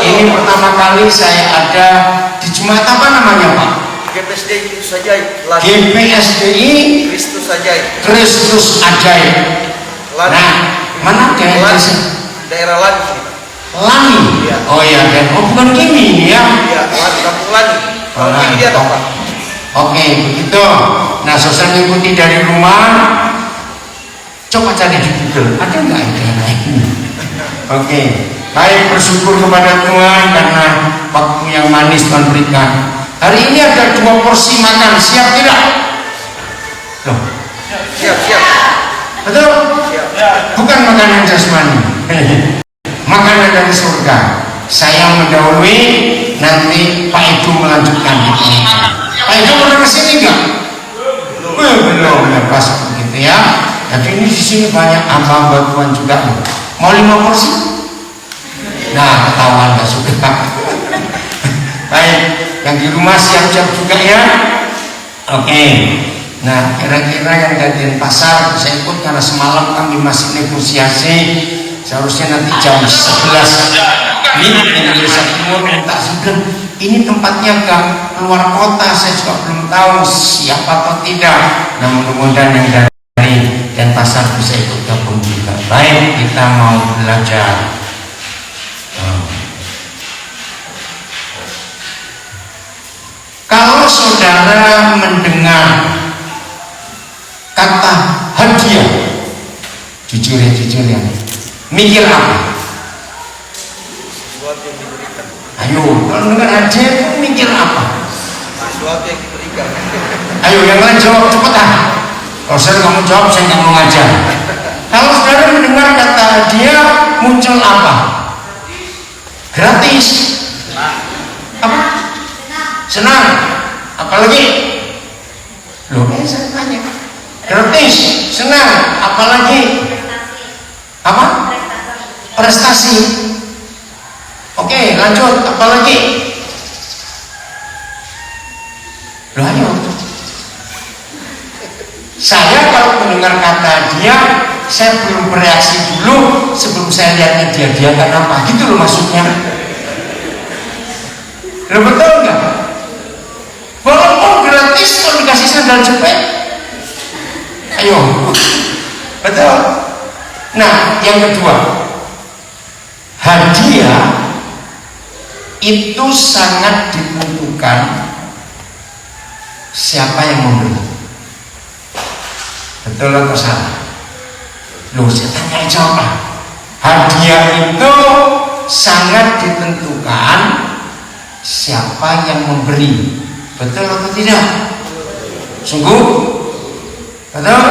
Ini pertama kali saya ada di Jumat apa namanya Pak? GPSDI Kristus Ajaib. GPSDI Kristus Ajaib. Kristus Ajaib. Nah, mana daerah Lani. Lani. Ya. Oh iya, dan bukan Kimi ini ya? Iya, Kampung Lani. Kalau ini dia Pak. Oke, begitu. Nah, saudara ikuti dari rumah. Coba cari di Google, ada nggak daerah ini? Oke, baik, bersyukur kepada Tuhan karena waktu yang manis Tuhan berikan. Hari ini ada 2 porsi makan, siap tidak? Loh, Siap. betul? Siap. Bukan makanan jasmani, makanan dari surga. Saya mendahului, nanti Pak Edu melanjutkan. Pak Edu pernah kesini nggak? Belum, pas begitu ya. Jadi ini di sini banyak hamba Tuhan juga. Mau 5 porsi? Nah, ketahuan nggak suka. Baik, yang di rumah siap-siap juga ya. Oke. Nah, kira-kira yang gantian pasar bisa ikut karena semalam kami masih negosiasi. Seharusnya nanti jam 11 Indonesia Timur minta sudah. Ini tempatnya ke luar kota, saya juga belum tahu siapa atau tidak. Nah, mudah-mudahan yang dari dan pasar bisa ikut gabung juga. Baik, kita mau belajar. Kalau saudara mendengar kata hadiah, jujur ya, mikir apa? Sesuatu yang diberikan. Ayo, kalau dengar hadiah itu mikir apa? Sesuatu yang diberikan. Ayo, yang lain jawab cepat ah. Kalau saya kamu jawab, saya nggak mau ngajar. Kalau saudara mendengar kata hadiah, muncul apa? Gratis. Apa? Senang. Apalagi? Loh, saya tanya. Gratis, senang. Apalagi? Apa? Prestasi. Oke, lanjut. Apalagi? Loh, ayo. Saya kalau mendengar kata dia, saya belum bereaksi dulu sebelum saya lihatnya dia kan apa, gitu loh maksudnya. Loh, betul nggak? Walaupun gratis kalau dikasih sandal jepit, ayo, betul. Nah, yang kedua, hadiah itu sangat ditentukan siapa yang memberi. Betul atau salah? Loh, saya tanya jawab. Hadiah itu sangat ditentukan siapa yang memberi. Betul atau tidak? Sungguh? Betul?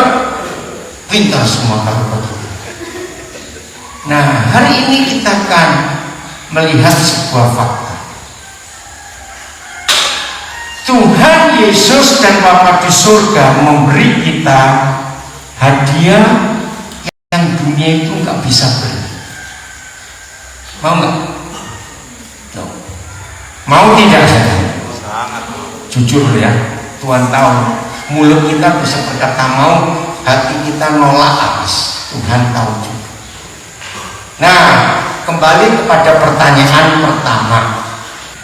Pintar semua kalau begitu. Nah, hari ini kita akan melihat sebuah fakta. Tuhan Yesus dan Bapa di surga memberi kita hadiah yang dunia itu nggak bisa beri. Mau nggak? No. Mau tidak saja? Jujur ya, Tuhan tahu. Mulut kita bisa berkata mau, hati kita nolak atas. Tuhan tahu juga. Nah, kembali kepada pertanyaan pertama.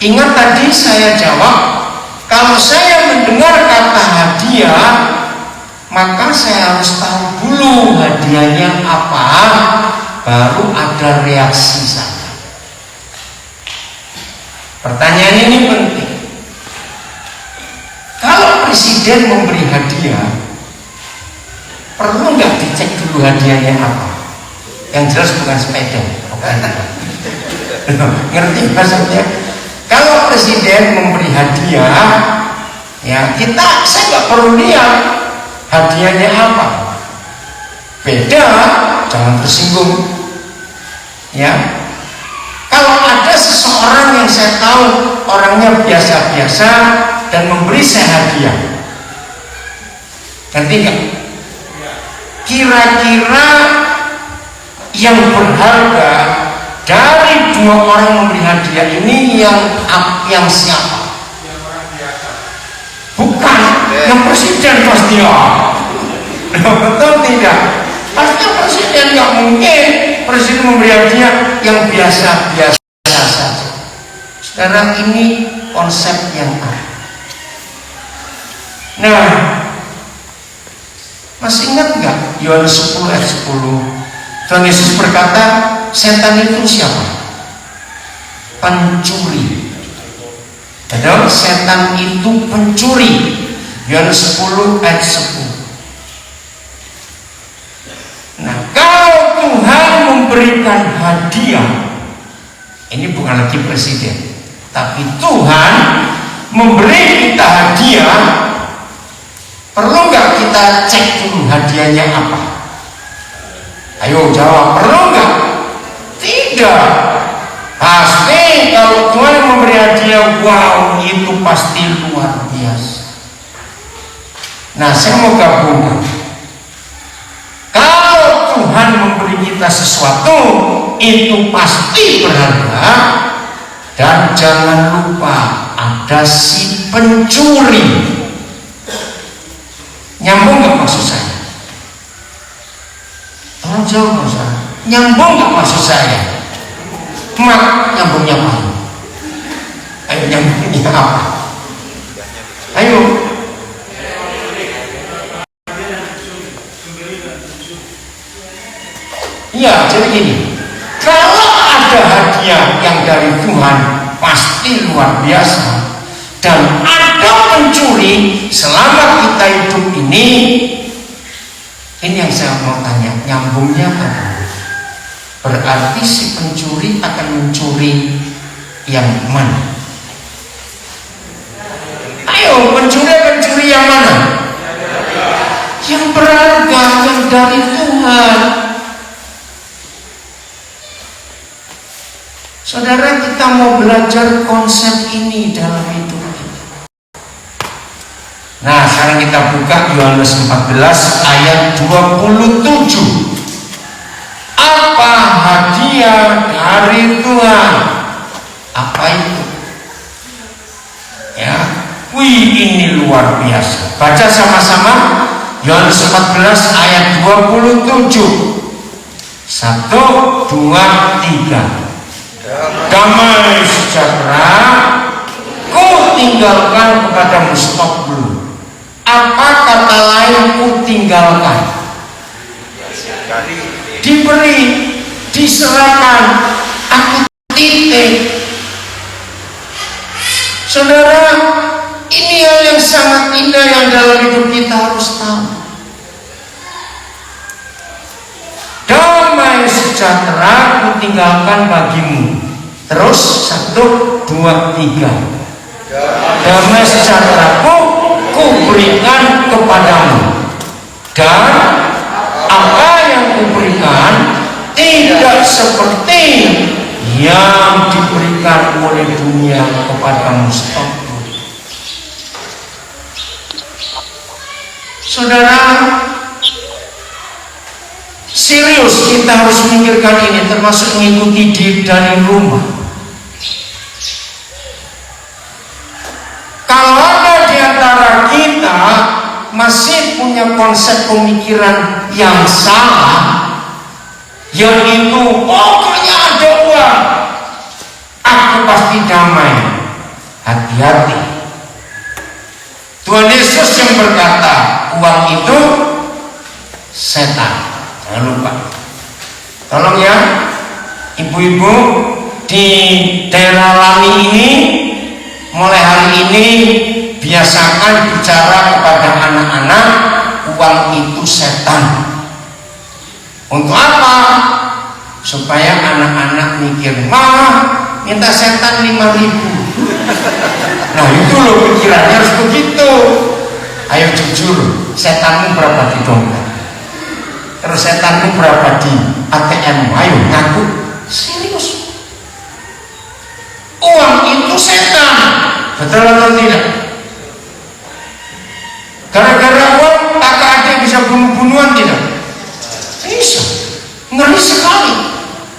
Ingat tadi saya jawab, kalau saya mendengar kata hadiah, maka saya harus tahu dulu hadiahnya apa, baru ada reaksi saya. Pertanyaan ini penting. Kalau presiden memberi hadiah, perlu nggak dicek dulu hadiahnya apa? Yang jelas bukan sepeda. Ngerti maksudnya? Kalau presiden memberi hadiah, ya saya nggak perlu lihat hadiahnya apa. Beda, jangan tersinggung. Ya, kalau ada seseorang yang saya tahu orangnya biasa-biasa dan memberi saya hadiah, ngerti nggak? Kira-kira yang berharga dari 2 orang memberi hadiah ini yang siapa? Bukan yang presiden pasti ya. Betul tidak? Pasti presiden, nggak mungkin presiden memberi hadiah yang biasa-biasa saja. Sekarang ini konsep yang ada. Nah, masih ingat nggak Yohanes 10 ayat 10? Tuhan Yesus berkata, setan itu siapa? Pencuri. Padahal setan itu pencuri. Yohanes 10 ayat 10. Nah, kalau Tuhan memberikan hadiah, ini bukan lagi presiden, tapi Tuhan memberi kita hadiah, perlu nggak kita cek dulu hadiahnya apa? Ayo jawab, perlu nggak? Tidak. Pasti kalau Tuhan memberi hadiah, wow, itu pasti luar biasa. Nah, saya mau gabungkan. Kalau Tuhan memberi kita sesuatu, itu pasti berharga. Dan jangan lupa ada si pencuri. Nyambung nggak maksud saya? Tolong jawab saya. Nyambung nggak maksud saya? Mak, nyambungnya apa? Ayo nyambungnya apa? Ayo. Iya, jadi gini. Kalau ada hadiah yang dari Tuhan pasti luar biasa. Dan ada pencuri selama kita hidup ini yang saya mau tanya, nyambungnya apa? Berarti si pencuri akan mencuri yang mana? Ayo, pencuri akan mencuri yang mana? Yang berharga, yang dari Tuhan. Saudara, kita mau belajar konsep ini dalam hidup kita. Nah, sekarang kita buka Yohanes 14 ayat 27. Apa hadiah dari Tuhan? Apa itu? Ya, ini luar biasa. Baca sama-sama Yohanes 14 ayat 27. 1, 2, 3. Damai sejahtera ku tinggalkan kepadamu. Stop dulu. Apa kata lain ku tinggalkan? Diberi, diserahkan, aku titik. Saudara, ini hal yang sangat indah yang dalam hidup kita harus tahu. Damai sejahtera ku tinggalkan bagimu. Terus 1, 2, 3. Damai sejahteraku ku berikan kepadamu. Dan apa yang kuberikan tidak seperti yang diberikan oleh dunia kepadamu. Stop. Saudara, serius kita harus memikirkan ini, termasuk mengikuti diri dari rumah. Kalau ada di antara kita masih punya konsep pemikiran yang salah, yaitu pokoknya ada uang, aku pasti damai. Hati-hati. Tuhan Yesus yang berkata, uang itu setan. Jangan lupa. Tolong ya, ibu-ibu di daerah Lami ini, mulai hari ini biasakan bicara kepada anak-anak, uang itu setan. Untuk apa? Supaya anak-anak mikir, mah minta setan 5.000. Nah itu loh pikirannya harus begitu. Ayo jujur, setanmu berapa di dompet? Terus setanmu berapa di ATM? Ayo ngaku. Serius. Uang itu setan. Betul atau tidak? Gara-gara uang kakak adik bisa bunuh-bunuhan tidak? Bisa. Ngeri sekali.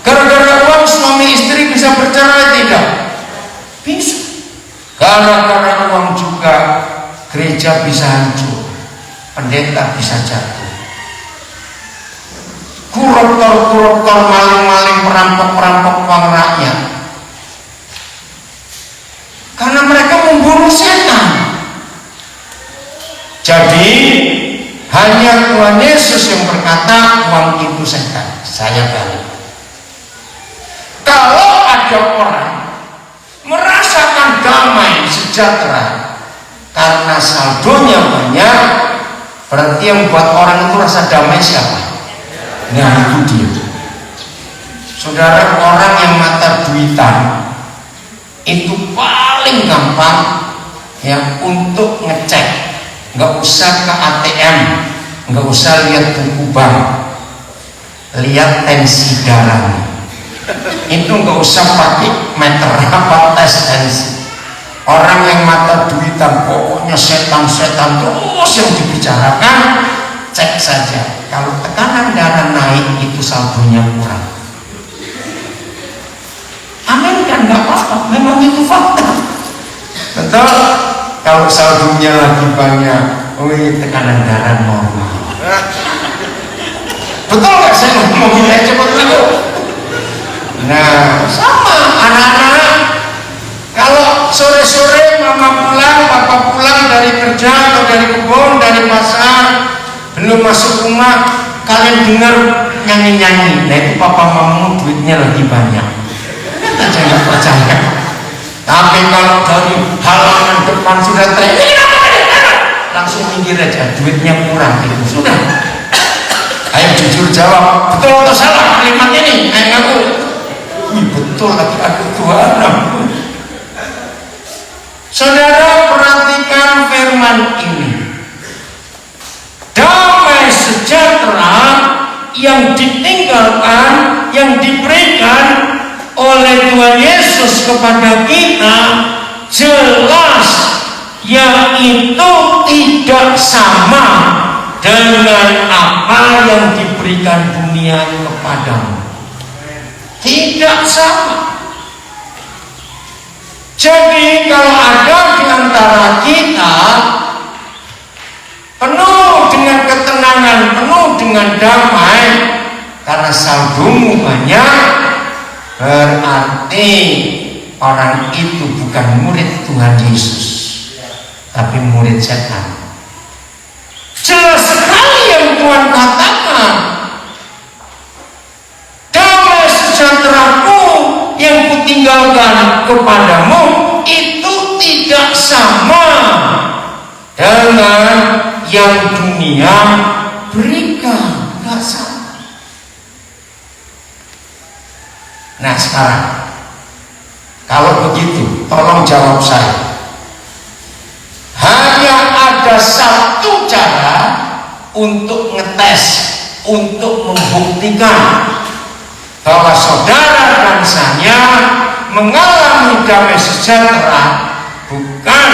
Gara-gara uang suami istri bisa bercerai tidak? Bisa. Gara-gara uang juga gereja bisa hancur, pendeta bisa jatuh, koruptor, maling-maling, perampok uang rakyat. Hanya Tuhan Yesus yang berkata uang itu saya balik. Kalau ada orang merasakan damai sejahtera karena saldonya banyak, berarti yang buat orang itu rasa damai siapa? Nah itu dia. Saudara, orang yang mata duitan itu paling gampang ya untuk ngecek, nggak usah ke ATM, nggak usah lihat buku bank, lihat tensi darahnya. Itu nggak usah pakai meter apa tes tensi. Orang yang mata duitan pokoknya setan-setan terus yang dibicarakan, cek saja. Kalau tekanan darah naik itu saldonya kurang. Amin kan, nggak apa-apa, memang itu fakta. Betul. Kalau saldonya lagi banyak, tekanan darah normal. Betul nggak saya ngomong aja betul? Nah, sama anak-anak. Kalau sore-sore mama pulang, papa pulang dari kerja atau dari kebun, dari pasar, belum masuk rumah, kalian dengar nyanyi-nyanyi. Nah itu papa mamamu duitnya lagi banyak. Kita jangan percaya. Tapi kalau dari halaman depan sudah teriak, langsung minggir aja, duitnya kurang itu sudah. Ayo jujur jawab, betul atau salah kalimat ini? Ayo ngaku. Wih, betul lagi aku Tuhan. Saudara, perhatikan firman ini. Damai sejahtera yang ditinggalkan, yang diberikan oleh Tuhan Yesus kepada kita jelas yaitu tidak sama dengan apa yang diberikan dunia kepadamu. Tidak sama. Jadi kalau ada di antara kita penuh dengan ketenangan, penuh dengan damai karena saldomu banyak, berarti orang itu bukan murid Tuhan Yesus, tapi murid setan. Jelas sekali yang Tuhan katakan, damai sejahteraku yang kutinggalkan kepadamu itu tidak sama dengan yang dunia berikan, tidak sama. Nah sekarang kalau begitu tolong jawab saya. Hanya ada satu cara untuk ngetes, untuk membuktikan bahwa saudara dan saya mengalami damai sejahtera bukan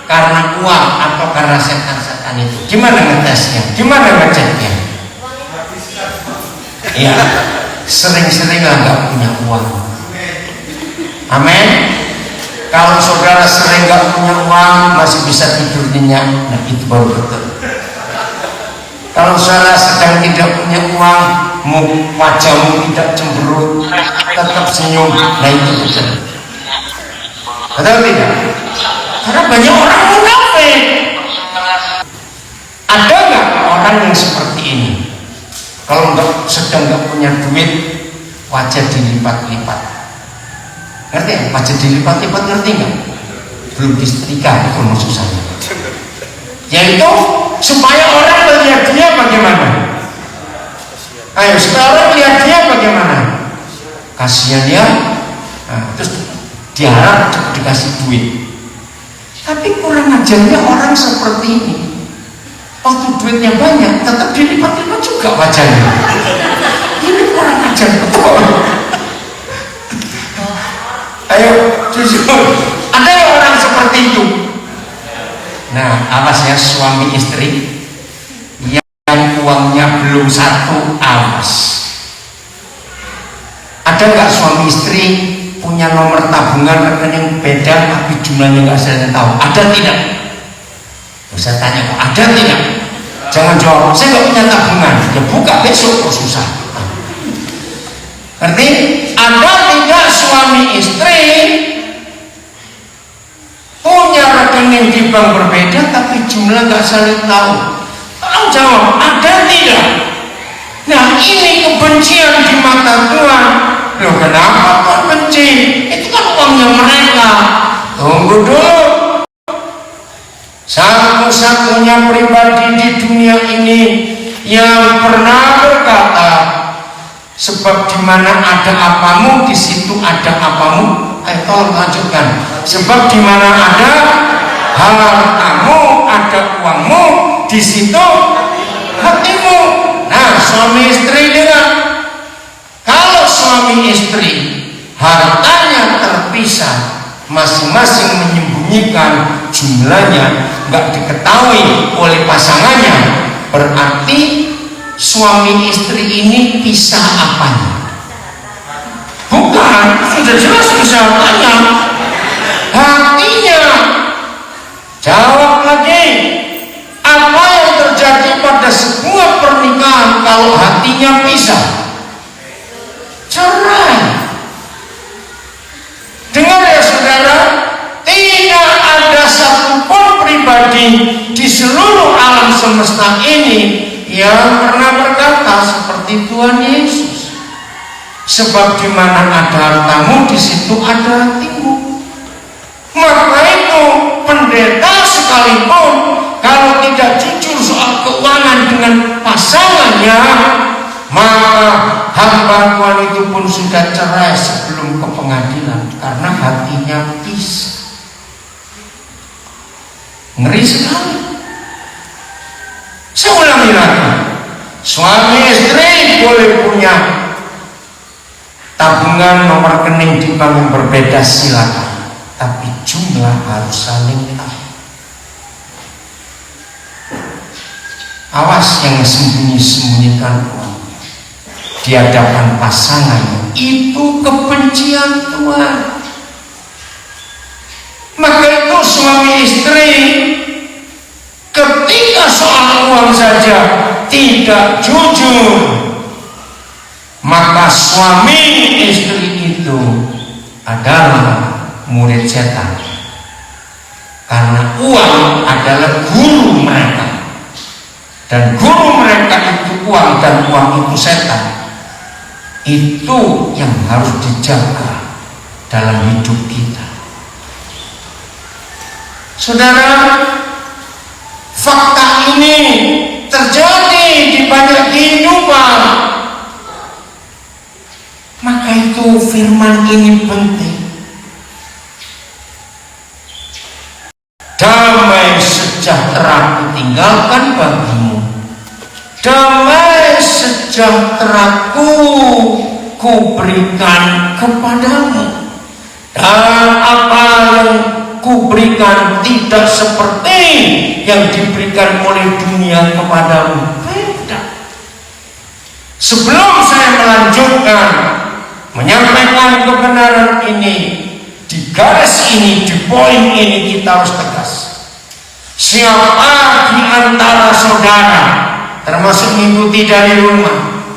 karena uang atau karena setan-setan itu. Gimana ngetesnya? Gimana ngeceknya? Ya, sering-sering nggak punya uang. Amin. Kalau saudara sering nggak punya uang masih bisa tidur nyenyak, nah itu baru betul. Kalau saudara sedang tidak punya uang, wajahmu tidak cemberut, tetap senyum, nah itu betul. Betul tidak? Karena banyak orang munafik. Ada nggak orang yang seperti ini? Kalau sedang nggak punya duit, wajah dilipat-lipat. Ngerti ya? Wajah dilipat-lipat, ngerti nggak? Belum disetrika, itu maksud saya. Yaitu supaya orang melihat dia bagaimana? Ayo, supaya orang lihat dia bagaimana? Kasihan ya, nah, terus diharap dikasih duit. Tapi kurang ajarnya orang seperti ini. Waktu duitnya banyak, tetap dilipat-lipat juga wajahnya. Ini kurang ajar betul. Ayo, jujur, ada yang orang seperti itu. Nah, awas ya suami istri yang uangnya belum satu, awas. Ada nggak suami istri punya nomor tabungan rekening beda tapi jumlahnya nggak saya tahu? Ada tidak? Saya tanya kok ada tidak? Jangan jawab saya nggak punya tabungan. Ya buka besok kok susah. Ngerti? Ada tidak suami istri punya rekening di bank berbeda tapi jumlah nggak saling tahu? Tahu jawab, ada tidak? Nah, ini kebencian di mata Tuhan. Loh, kenapa Tuhan benci? Itu kan uangnya mereka. Tunggu dulu. Satu-satunya pribadi di dunia ini yang pernah berkata, sebab di mana ada apamu, di situ ada apamu. Ayo tolong lanjutkan. Sebab di mana ada hartamu, ada uangmu, di situ hatimu. Nah, suami istri dengan, kalau suami istri hartanya terpisah, masing-masing menyembunyikan jumlahnya, nggak diketahui oleh pasangannya, berarti suami istri ini pisah apanya? Bukan, sudah jelas pisah apanya, hatinya. Jawab lagi, apa yang terjadi pada sebuah pernikahan kalau hatinya pisah? Cerai. Dengar ya saudara, tidak ada satupun pribadi di seluruh alam semesta ini yang pernah berkata seperti Tuhan Yesus. Sebab di mana ada hartamu, di situ ada hatimu. Maka itu pendeta sekalipun kalau tidak jujur soal keuangan dengan pasangannya, maka hamba Tuhan itu pun sudah cerai sebelum ke pengadilan karena hatinya pisah. Ngeri sekali. Saya ulangi lagi, suami istri boleh punya tabungan nomor rekening di bank yang berbeda, silakan, tapi jumlah harus saling tahu. Awas yang sembunyi-sembunyikan uang di hadapan pasangannya, itu kebencian Tuhan. Maka itu suami istri ketika soal uang saja tidak jujur, maka suami istri itu adalah murid setan, karena uang adalah guru mereka. Dan guru mereka itu uang, dan uang itu setan. Itu yang harus dijaga dalam hidup kita. Saudara, fakta ini terjadi di banyak kehidupan. Maka itu firman ini penting. Damai sejahtera kutinggalkan bagimu, damai sejahteraku kuberikan kepadamu, dan apa yang kuberikan tidak seperti yang diberikan oleh dunia kepadamu. Beda. Sebelum saya melanjutkan menyampaikan kebenaran ini, di garis ini, di poin ini kita harus tegas. Siapa di antara saudara, termasuk mengikuti dari rumah,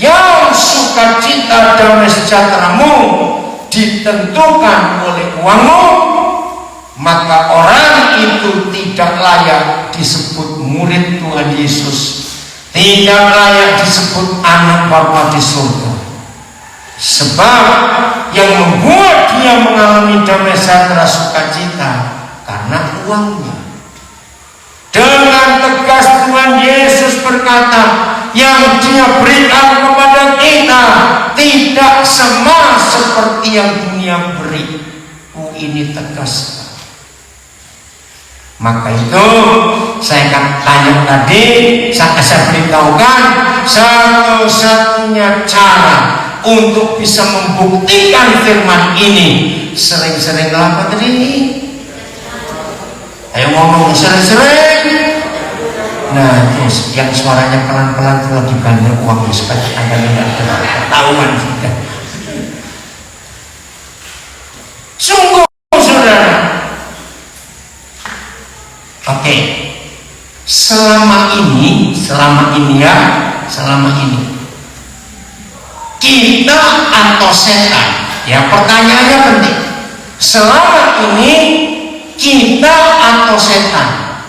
yang sukacita damai sejahteramu ditentukan oleh uangmu, maka orang itu tidak layak disebut murid Tuhan Yesus, tidak layak disebut anak Bapa di surga. Sebab yang membuat dia mengalami damai sejahtera sukacita karena uangnya. Dengan tegas Tuhan Yesus berkata, yang dia berikan kepada kita tidak sama seperti yang dunia beri. Ini tegas. Maka itu saya akan tanya tadi, saya beritahukan satu-satunya cara untuk bisa membuktikan firman ini, sering-sering apa tadi? Ayo ngomong sering-sering. Nah, terus yang suaranya pelan-pelan itu lagi banyak uang, supaya Anda tidak ketahuan sudah. Sungguh saudara. Oke. Selama ini kita atau setan? Ya, pertanyaannya penting. Selama ini kita atau setan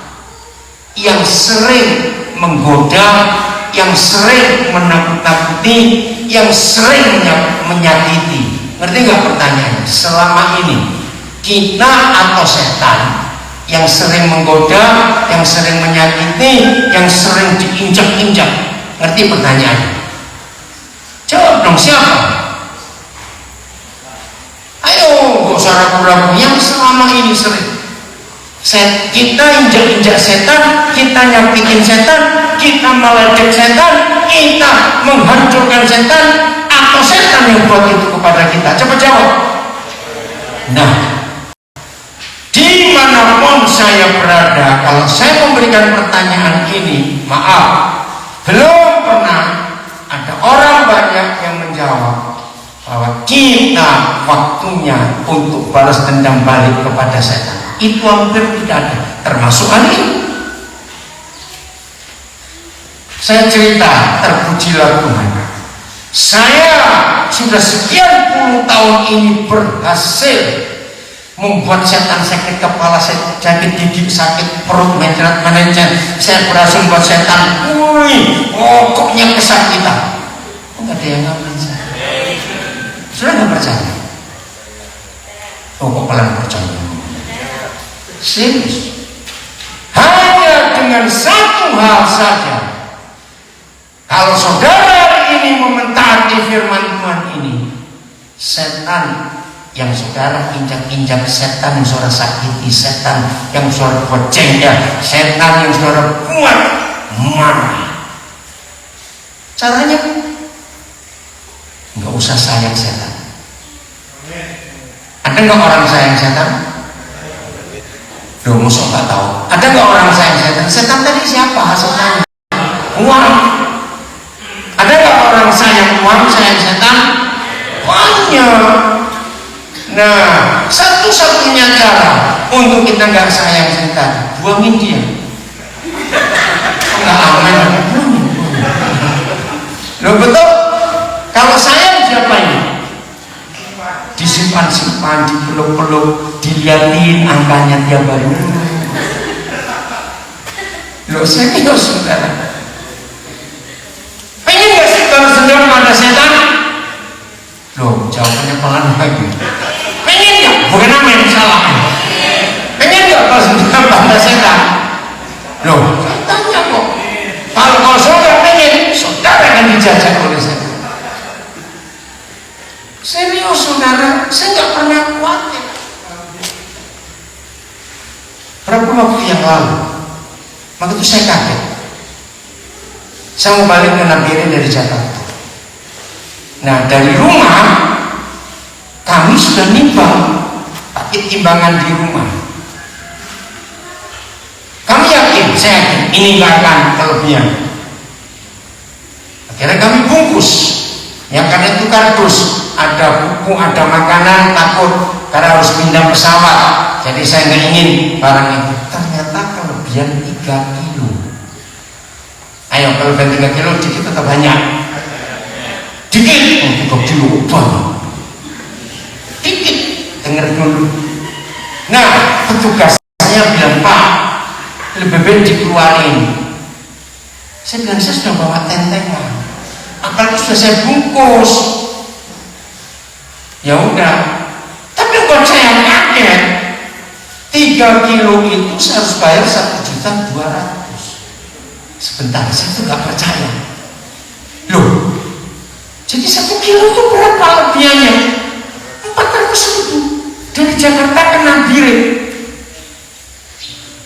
yang sering menggoda, yang sering menakut-nakuti, yang sering menyakiti. Ngerti nggak pertanyaannya? Selama ini kita atau setan yang sering menggoda, yang sering menyakiti, yang sering diinjak-injak? Ngerti pertanyaannya? Jawab dong, siapa? Ayo, gak usah ragu-ragu. Yang selama ini sering kita injak-injak setan, kita nyakitin setan, kita meledek setan, kita menghancurkan setan, atau setan yang buat itu kepada kita? Coba jawab. Nah, dimanapun saya berada, kalau saya memberikan pertanyaan ini, maaf, belum pernah ada orang banyak yang menjawab bahwa kita waktunya untuk balas dendam balik kepada setan. Itu hampir tidak ada, termasuk hari ini. Saya cerita, terpujilah Tuhan, saya sudah sekian puluh tahun ini berhasil membuat setan sakit kepala, sakit gigi, sakit perut, mencret. Saya berhasil membuat setan, pokoknya kesakitan. Enggak ada yang ngapain saya. Sudah nggak percaya? Oh, kok kalian percaya? Serius. Hanya dengan satu hal saja. Kalau saudara ini mementaati firman Tuhan ini, setan yang saudara injak-injak, setan yang saudara sakiti, setan yang saudara buat jengkel, setan yang saudara buat marah. Caranya nggak usah sayang setan. Ada nggak orang sayang setan? Loh, musuh nggak tahu. Ada nggak orang sayang setan? Setan tadi siapa? Setannya uang. Ada nggak orang sayang uang, sayang setan? Banyak. Nah, satu-satunya cara untuk kita nggak sayang setan, buangin dia. Nggak aman. Loh, betul? Kalau sayang siapa ini? Disimpan-simpan, dipeluk-peluk, dilihatin angkanya tiap hari. Loh, serius saudara? Pengen gak sih kalau dendam pada setan? Loh, jawabannya pelan lagi. Pengen gak? Bukan apa yang salah. Pengen gak kalau dendam pada setan? Loh, saya tanya kok. Kalau saudara pengen, saudara akan dijajah oleh setan. Serius saudara, saya nggak pernah khawatir. Berapa waktu yang lalu, waktu itu saya kaget. Saya mau balik ke Nabirin dari Jakarta. Nah, dari rumah kami sudah nimbang, pakai timbangan di rumah. Kami yakin, saya yakin ini nggak akan kelebihan. Akhirnya kami bungkus, yang karena itu kardus. Ada buku, ada makanan, takut karena harus pindah pesawat, jadi saya nggak ingin barang itu. Ternyata kelebihan 3 kilo. Ayo, kelebihan 3 kilo dikit atau banyak? Dikit. Oh, 3 kilo banyak. Dikit, dengar dulu. Nah, petugasnya bilang, Pak, lebih baik dikeluarin. Saya bilang, saya sudah bawa tentengan, apalagi sudah saya bungkus. Ya udah, tapi buat saya kaget, 3 kilo itu saya harus bayar 1.200.000. Sebentar, saya tuh nggak percaya. Loh, jadi 1 kilo itu berapa lebihannya? 400.000 dari Jakarta ke Nabirin.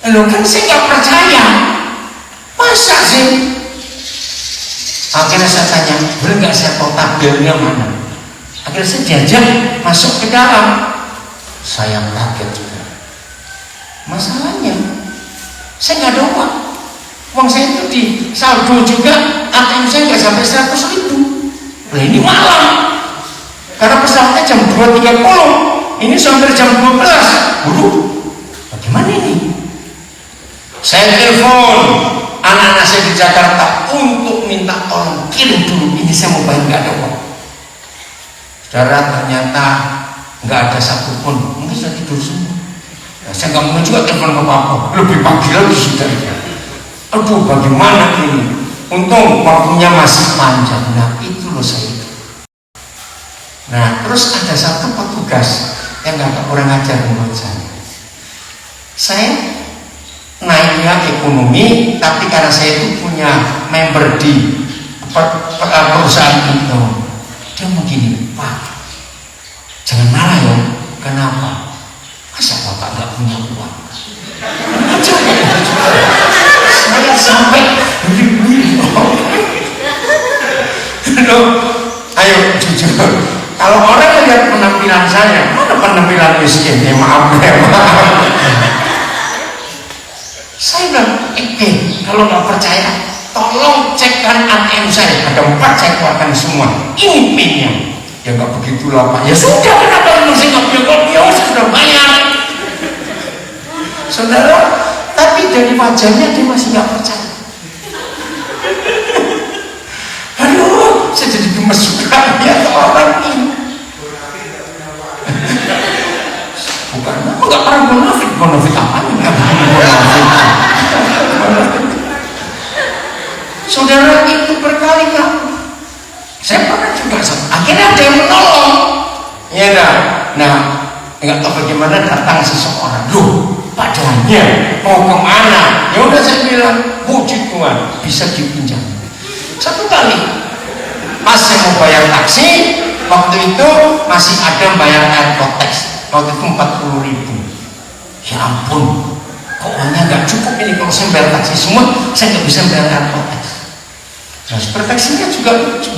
Loh, kan saya nggak percaya. Masa sih? Akhirnya saya tanya, boleh nggak saya tahu tabelnya mana? Akhirnya saya diajak masuk ke dalam. Saya kaget juga. Masalahnya, saya nggak ada uang. Uang saya itu di saldo juga, ATM saya nggak sampai 100.000. Nah, ini malam. Karena pesawatnya jam 2.30. Ini sampai jam 12. Waduh, bagaimana ini? Saya telepon anak-anak saya di Jakarta untuk minta tolong kirim dulu. Ini saya mau bayar, nggak ada uang. Saudara, ternyata nggak ada satupun. Mungkin sudah tidur semua. Nah, saya nggak mungkin juga telepon ke papa. Lebih pagi lagi sudah. Aduh, bagaimana ini? Untung waktunya masih panjang. Nah, itu loh saya. Nah, terus ada satu petugas yang agak kurang ajar menurut saya. Saya naiknya ekonomi, tapi karena saya itu punya member di perusahaan itu, dia begini, Pak, jangan marah ya. Kenapa? Masa Bapak nggak punya uang? Saya sampai ayo jujur, kalau orang lihat penampilan saya, mana penampilan miskin? Ya maaf, saya bilang, kalau nggak percaya, tolong cekkan ATM saya. Ada 4 saya keluarkan semua. Ini pinnya. Ya nggak begitulah Pak. Ya sudah, kenapa masih nggak punya kopi? Ya sudah bayar. Saudara, tapi dari wajahnya dia masih nggak percaya. Aduh, saya jadi gemes juga lihat orang ini. Bukan, aku nggak pernah munafik apa nih? Saudara, itu berkali-kali. Saya pernah juga, akhirnya ada yang menolong. Ya dah. Nah, nggak tahu bagaimana datang seseorang. Loh, padanya mau kemana? Ya udah saya bilang, puji Tuhan, bisa dipinjam. Satu kali pas saya mau bayar taksi, waktu itu masih ada bayar airport tax, waktu itu 40.000. Ya ampun, kok uangnya nggak cukup ini. Kalau saya bayar taksi semua, saya nggak bisa bayar airport tax. Nah, super taksinya juga lucu.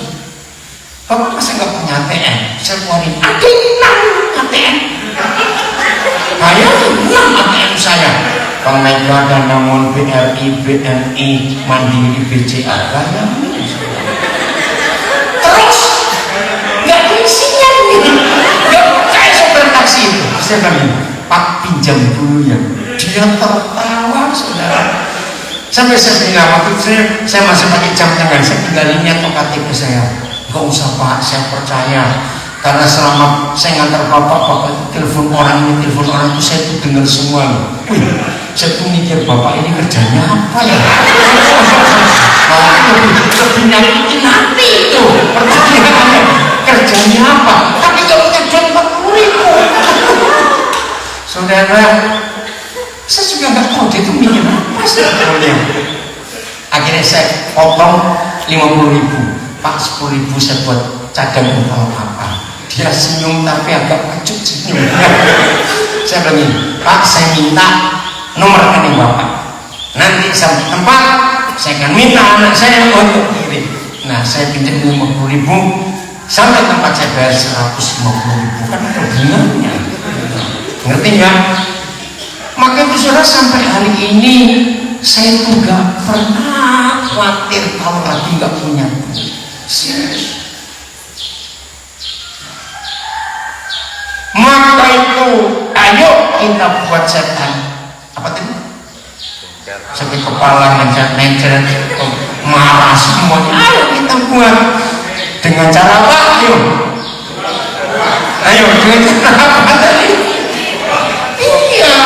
Bapak masa nggak punya ATM? Saya keluarin, ada 6 ATM. Bayar 6 ATM saya. Bang Mega dan namun BRI, BNI, Mandiri, BCA, bayar. Terus nggak isinya begitu, nggak percaya sopir taksi itu. Saya bilang, Pak pinjam dulu ya. Dia tertawa, saudara. Sampai saya bilang, waktu saya masih pakai jam tangan, saya tinggal lihat KTP saya. Nggak usah Pak, saya percaya. Karena selama saya ngantar bapak itu telepon orang ini, telepon orang itu, saya tuh dengar semua loh. Wih, saya tuh mikir bapak ini kerjanya apa ya? Lebih nyakitin hati itu pertanyaannya, kerjanya apa? Tapi kalau punya duit 40.000. Saudara, saya juga nggak tahu dia itu mikir apa sebetulnya. Akhirnya saya potong 50.000. Pak, 10.000 saya buat cadangan kalau apa. Dia senyum tapi agak kecut senyum. Saya bilang ini, Pak, saya minta nomor rekening Bapak. Nanti sampai tempat saya akan minta anak saya untuk kirim. Nah, saya pinjam 50.000, sampai tempat saya bayar 150.000. Kan ada bunganya. Ngerti nggak? Maka itu saudara, sampai hari ini saya tuh nggak pernah khawatir kalau lagi nggak punya duit. Serius. Maka itu, ayo kita buat setan. Apa tadi? Sampai kepala mencet-mencet, marah semuanya. Ayo kita buat dengan cara apa? Ayo dengan cara apa tadi? Iya,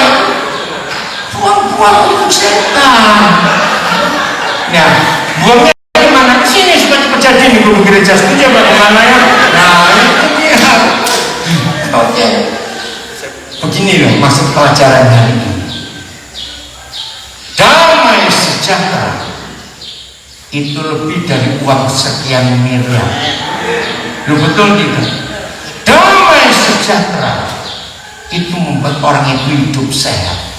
buang-buang untuk setan. Nah, buangnya di mana? Ke sini supaya cepat jadi nih guru gereja. Setuju bagaimana ya? Nah, itu dia. Oke, begini loh maksud pelajaran hari ini. Damai sejahtera itu lebih dari uang sekian miliar. Lu betul tidak? Damai sejahtera itu membuat orang itu hidup sehat.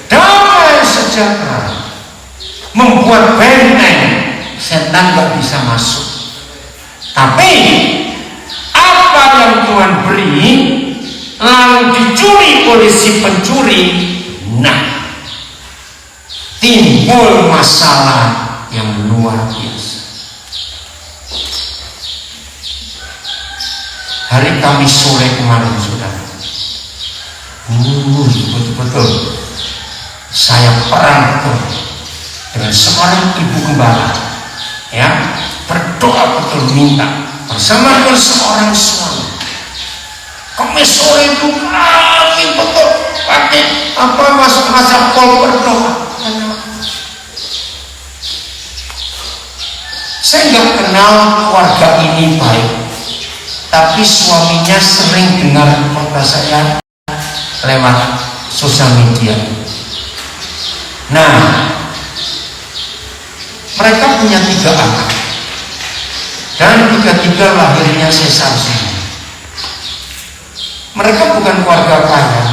Damai sejahtera membuat benteng setan gak bisa masuk. Tapi apa yang Tuhan beri lalu dicuri oleh si pencuri, nah timbul masalah yang luar biasa. Hari Kamis sore kemarin, saudara, betul-betul saya perang betul dengan seorang ibu gembala, ya, berdoa betul, minta bersama dengan seorang suami. Kamis sore itu kami betul pakai apa, masuk masa pol berdoa. Saya nggak kenal keluarga ini baik, tapi suaminya sering dengar khotbah saya lewat sosial media. Nah, mereka punya 3 anak dan 3 lahirnya sesar semua. Mereka bukan keluarga kaya,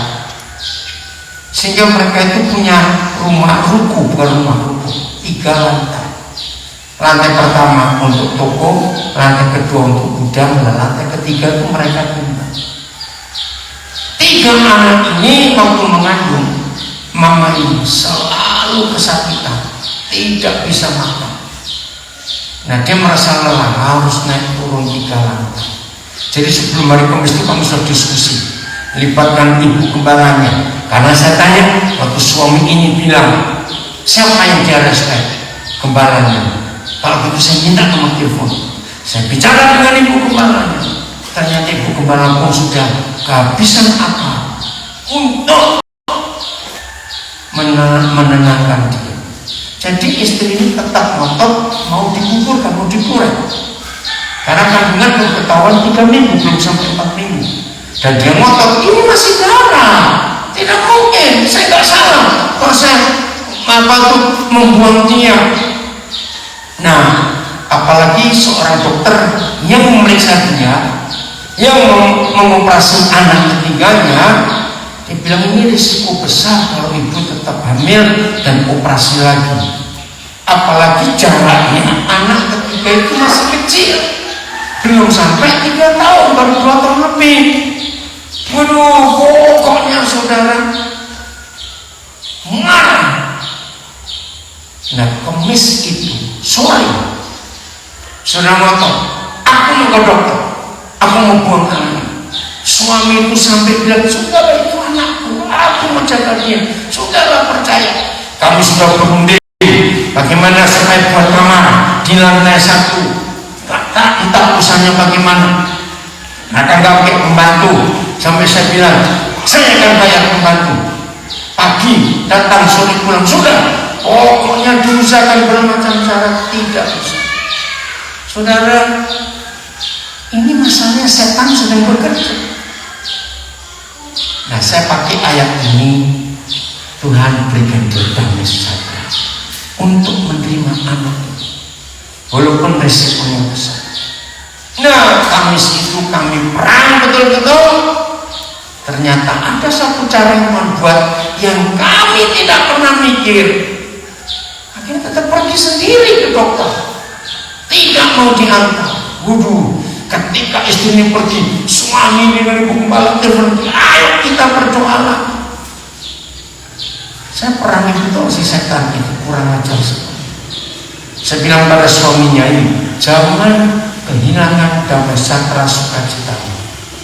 sehingga mereka itu punya rumah ruko, bukan rumah ruko, 3 lantai. Lantai pertama untuk toko, lantai kedua untuk gudang, dan lantai ketiga itu mereka tinggal. 3 anak ini waktu mengandung, mama ini selalu kesakitan, tidak bisa makan. Nah, dia merasa lelah, harus naik turun 3 lantai. Jadi sebelum hari Kamis itu kami sudah diskusi, libatkan ibu kembarannya. Karena saya tanya, waktu suami ini bilang, siapa yang dia respect? Kembarannya. Kalau begitu saya minta nomor telepon. Saya bicara dengan ibu kembarannya. Ternyata ibu kembaran pun sudah kehabisan akal untuk menenangkan dia. Jadi istri ini tetap ngotot mau dikubur, mau dikurek. Karena kandungan belum ketahuan 3 minggu, belum sampai 4 minggu. Dan dia ngotot, ini masih darah. Tidak mungkin, saya nggak salah. Kalau saya membuang dia. Nah, apalagi seorang dokter yang memeriksa dia, yang mengoperasi anak ketiganya, dia bilang ini risiko besar kalau ibu tetap hamil dan operasi lagi. Apalagi jaraknya anak ketiga itu masih kecil, belum sampai 3 tahun, baru 2 tahun lebih. Waduh, pokoknya saudara marah. Nah, Kamis itu sore, saudara ngotot, aku mau ke dokter, aku mau buang anak. Suami itu sampai bilang, sudahlah itu anakku, aku mau jaga dia. Sudahlah percaya. Kami sudah berunding bagaimana supaya buat kamar di lantai 1. Entah usahanya bagaimana. Nah, kan gak pakai pembantu. Sampai saya bilang, saya akan bayar pembantu. Pagi datang, sore pulang. Sudah. Pokoknya diusahakan bermacam cara, tidak bisa. Saudara, ini masalahnya setan sedang bekerja. Nah, saya pakai ayat ini, Tuhan berikan dia damai sejahtera untuk menerima anak itu, walaupun resikonya besar. Nah, Kamis itu kami perang betul-betul. Ternyata ada satu cara yang membuat yang kami tidak pernah mikir. Akhirnya tetap pergi sendiri ke dokter, tidak mau diantar. Waduh, ketika istrinya pergi, suami ini dari pembalap telepon, ayo kita berdoa lagi. Saya perangi betul si setan itu, kurang ajar sekali. Saya bilang pada suaminya ini, jangan kehilangan damai sejahtera sukacita.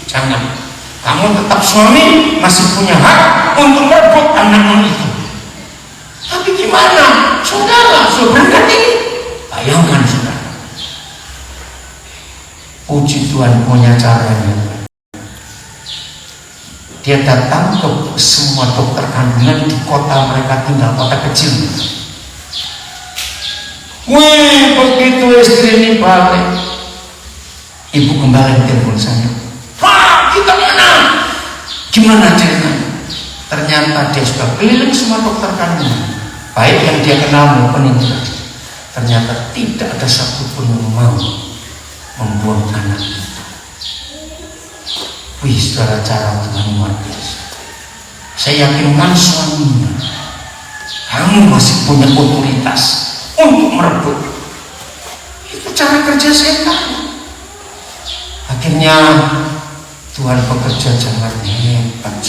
Jangan. Kamu tetap suami, masih punya hak untuk merebut anakmu itu. Tapi gimana? Saudara, saudara ini, bayangkan saudara. Puji Tuhan punya caranya. Dia datang ke semua dokter kandungan di kota mereka tinggal, kota kecil. Wih, begitu istri ini balik, ibu kembali telepon saya. Pak, kita mana? Gimana ceritanya? Ternyata dia sudah keliling semua dokter kandungan, baik yang dia kenal maupun yang tidak. Ternyata tidak ada satupun yang mau membuang anak itu. Wih, saudara, cara Tuhan luar biasa. Saya yakinkan suaminya, kamu masih punya otoritas untuk merebut. Itu cara kerja setan. Akhirnya Tuhan bekerja jangan hebat.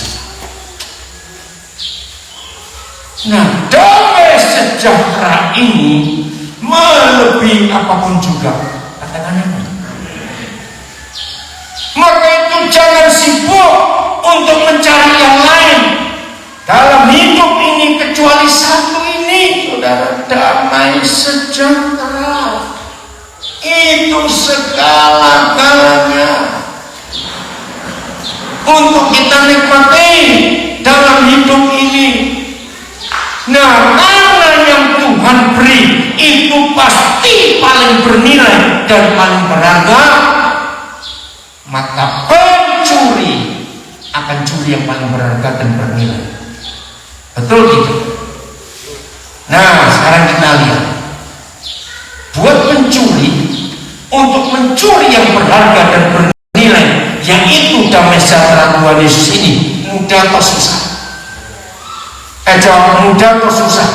Nah, damai sejahtera ini melebihi apapun juga. Katakan apa? Maka itu jangan sibuk untuk mencari yang lain dalam hidup ini kecuali satu ini, saudara, damai sejahtera. Itu segala-galanya untuk kita nikmati dalam hidup ini. Nah, karena yang Tuhan beri itu pasti paling paling bernilai dan paling berharga, maka pencuri akan curi yang paling berharga dan bernilai. Betul gitu? Nah, sekarang kita lihat, buat pencuri untuk mencuri yang berharga dan bernilai, yaitu damai sejahtera Tuhan Yesus ini, mudah atau susah? Jawab, mudah atau susah?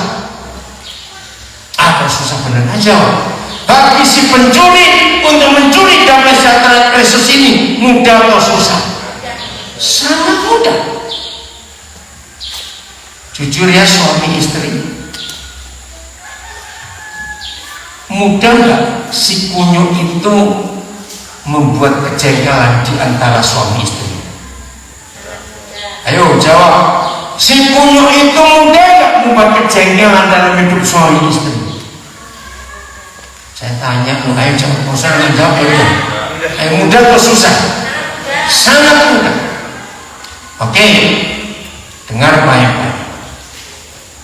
Atau susah benar aja. Bagi si pencuri untuk mencuri damai sejahtera Kristus ini, mudah atau susah? Sangat mudah. Jujur ya suami istri, mudah nggak si kunyuk itu membuat kejengkelan di antara suami istri? Ayo jawab. Si kunyuk itu mudah nggak membuat kejengkelan dalam hidup suami istri? Saya tanya, ayo jawab. Bosan nggak jawab ya? Ayo, mudah atau susah? Sangat mudah. Oke, dengar baik-baik.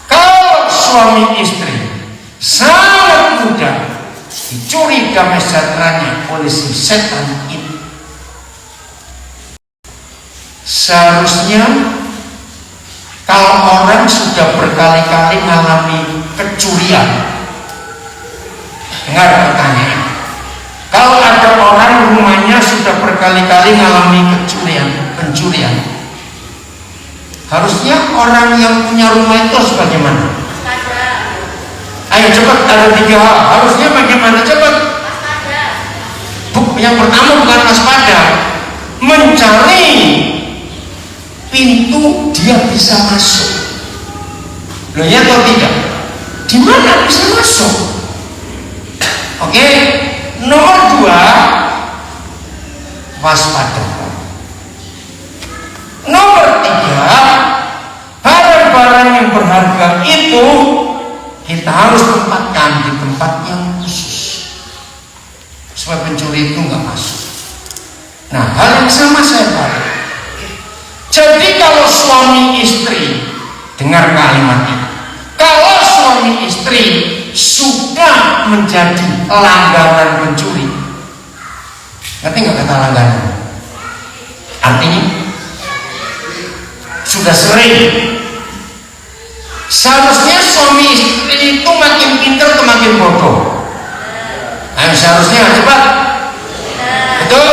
Kalau suami istri sangat mudah dicuri damai sejahteranya oleh si setan itu, seharusnya kalau orang sudah berkali-kali mengalami kecurian, dengar pertanyaan, kalau ada orang rumahnya sudah berkali-kali mengalami pencurian, harusnya orang yang punya rumah itu harus bagaimana? Ayo cepat, ada 3 hal. Harusnya bagaimana? Cepat. Yang pertama bukan waspada, mencari pintu dia bisa masuk. Loh ya atau tidak? Di mana bisa masuk? Oke. Nomor 2, waspada. Nomor 3, barang-barang yang berharga itu kita harus tempatkan di tempat yang khusus supaya pencuri itu nggak masuk. Nah, hal yang sama saya balik. Jadi kalau suami istri, dengar kalimat ini, kalau suami istri sudah menjadi langganan pencuri, ngerti nggak kata langganan? Artinya sudah sering. Seharusnya suami istri itu makin pintar atau makin bodoh? Ayo, seharusnya cepat. Betul?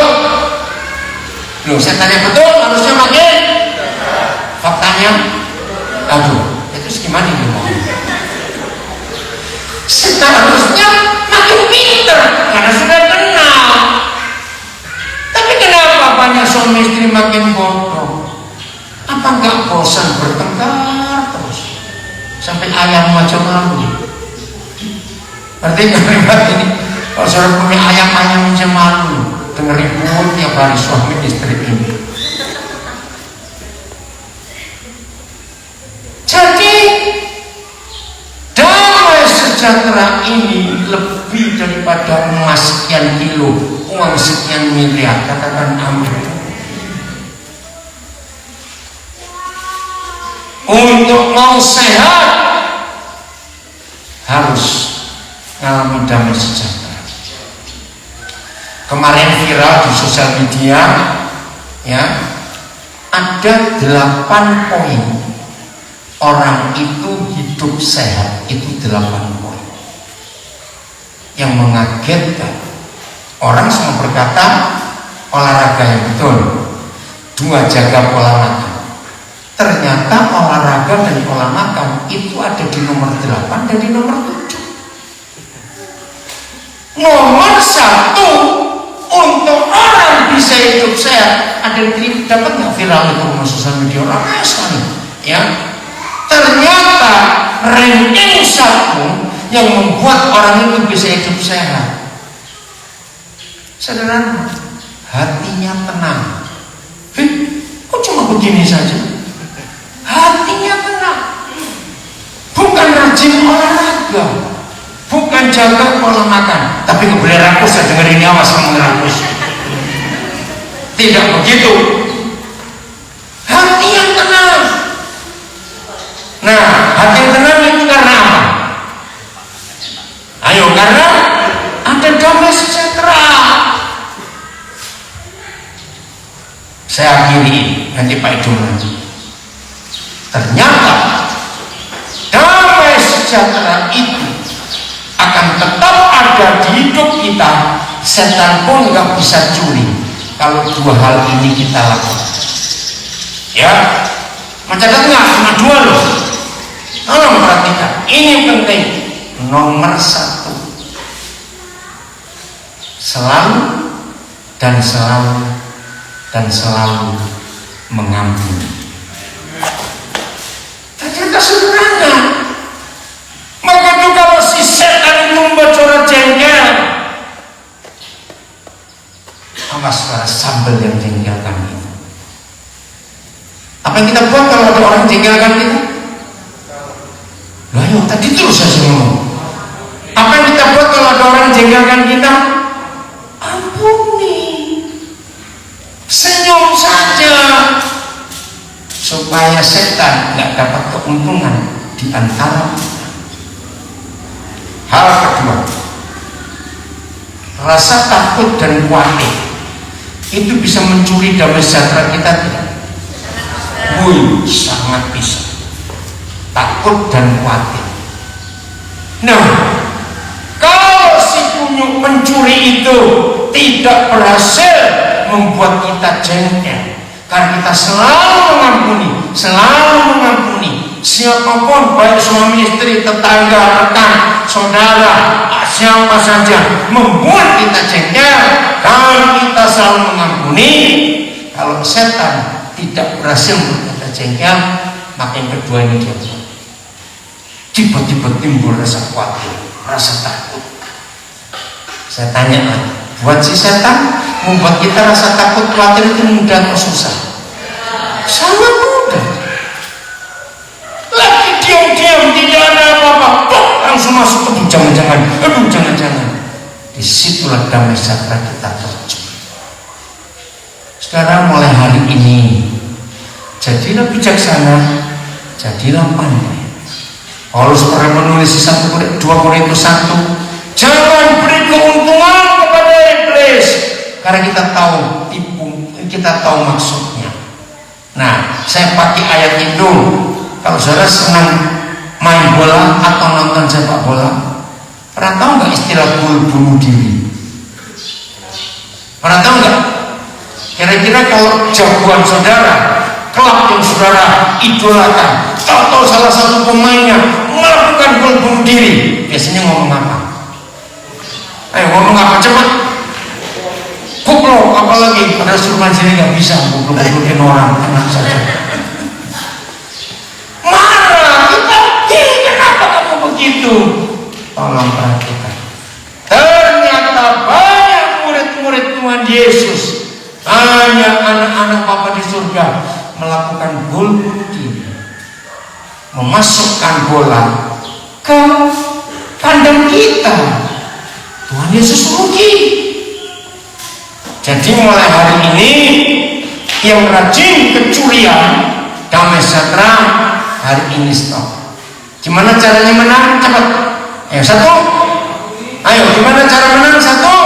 Loh, saya tanya betul, harusnya makin. Faktanya, aduh, itu gimana ini mau? Seharusnya makin pintar karena sudah kenal. Tapi kenapa banyak suami istri makin bodoh? Apa nggak bosan bertengkar terus? Sampai ayam aja malu. Artinya kalimat ini, kalau saudara punya ayam aja malu denger ribut tiap hari suami istri ini. Jadi damai sejahtera ini lebih daripada emas sekian kilo, uang sekian miliar. Katakan amin. Untuk mau sehat harus mengalami damai sejahtera. Kemarin viral di sosial media, ya, ada 8 poin orang itu hidup sehat. Itu 8 poin yang mengagetkan. Orang semua berkata olahraga yang betul, 2, jaga pola makan. Ternyata olahraga dan pola makan itu ada di nomor 8 dan di nomor 7. Nomor 1 untuk orang bisa hidup sehat, ada yang dapat nggak viral itu di sosial media, orang sekali, ya. Ternyata ranking 1 yang membuat orang itu bisa hidup sehat, sederhana, hatinya tenang. Kok cuma begini saja? Hatinya tenang, bukan rajin olahraga, bukan jaga pola makan. Tapi nggak boleh rakus, saya dengar ini, awas kamu rakus. Tidak begitu. Hati yang tenang. Nah, hati yang tenang itu karena apa? Ayo, karena ada Saya akhiri, nanti Pak Edo nanti. Ternyata damai sejahtera itu akan tetap ada di hidup kita. Setan pun nggak bisa curi kalau dua hal ini kita lakukan. Ya, mencatat nggak? Cuma dua loh. Tolong perhatikan, ini penting. Nomor satu, selalu dan selalu dan selalu mengampuni. Ternyata sederhana. Maka itu kalau si setan itu membuat saudara jengkel, awas saudara sambal yang jengkelkan kita. Apa yang kita buat kalau ada orang jengkelkan kita? Loh ayo, tadi terus saya ngomong. Apa yang kita buat kalau ada orang jengkelkan kita? Ampuni, senyum saja, supaya setan nggak dapat keuntungan di antara kita. Hal kedua, rasa takut dan khawatir itu bisa mencuri damai sejahtera kita tidak? Wih, sangat bisa. Takut dan khawatir. Nah, kalau si kunyuk mencuri itu tidak berhasil membuat kita jengkel, karena kita selalu mengampuni siapapun, baik suami istri, tetangga, rekan, saudara, siapa saja membuat kita jengkel. Kalau kita selalu mengampuni, kalau setan tidak berhasil membuat kita jengkel, maka yang kedua ini dia tiba-tiba timbul rasa khawatir, rasa takut. Saya tanya lagi, buat si setan membuat kita rasa takut, khawatir itu mudah atau susah? Sangat mudah. Lagi diam-diam tidak ada apa-apa, langsung masuk ke jangan-jangan. Disitulah damai sejahtera kita tercuri. Sekarang mulai hari ini, jadilah bijaksana, jadilah pandai. Paulus pernah menulis di 2 Korintus 1, jangan beri keuntungan kepada iblis, karena kita tahu kita tahu maksudnya. Nah, saya pakai ayat itu. Kalau saudara senang main bola atau nonton sepak bola, pernah tahu nggak istilah gol bunuh diri? Pernah tahu nggak? Kira-kira kalau jagoan saudara, klub yang saudara idolakan, atau salah satu pemainnya melakukan gol bunuh diri, biasanya ngomong apa? Ayo ngomong apa cepat? Goblok, apalagi pada suruh sini nggak bisa goblok-goblokin orang, tenang saja. Marah kita, kenapa kamu begitu? Tolong perhatikan. Ternyata banyak murid-murid Tuhan Yesus, banyak anak-anak Bapa di surga melakukan gol bunuh diri, memasukkan bola ke kandang kita. Tuhan Yesus rugi. Jadi mulai hari ini yang rajin kecurian, damai sejahtera hari ini stop. Gimana caranya menang? Cepat. Ayo satu. Ayo gimana cara menang? Satu.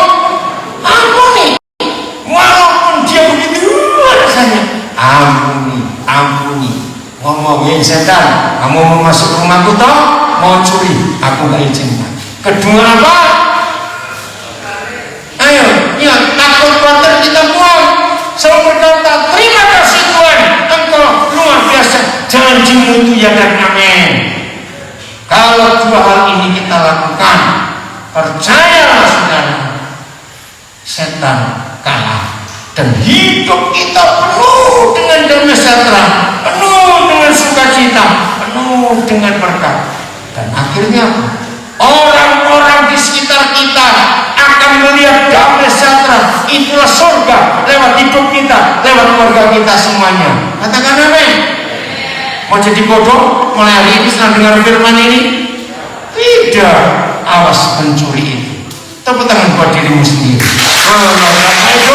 Ampuni. Walaupun dia begitu rasanya. Ampuni. Ngomongin setan, kamu mau masuk rumahku toh? Mau curi? Aku gak izinkan. Kedua apa? Ayo, ya takut khawatir kita buang. Selalu berkata, terima kasih Tuhan, Engkau luar biasa. Janjimu itu ya dan amin. Kalau dua hal ini kita lakukan, percayalah saudara, setan kalah dan hidup kita penuh dengan damai sejahtera, penuh dengan sukacita, penuh dengan berkat. Dan akhirnya orang-orang di sekitar kita akan melihat damai sejahtera. Itulah surga lewat hidup kita, lewat keluarga kita semuanya. Katakan amin. Mau jadi bodoh mulai hari ini setelah dengar firman ini? Tidak. Awas pencuri itu. Tepuk tangan buat dirimu sendiri. Ayo.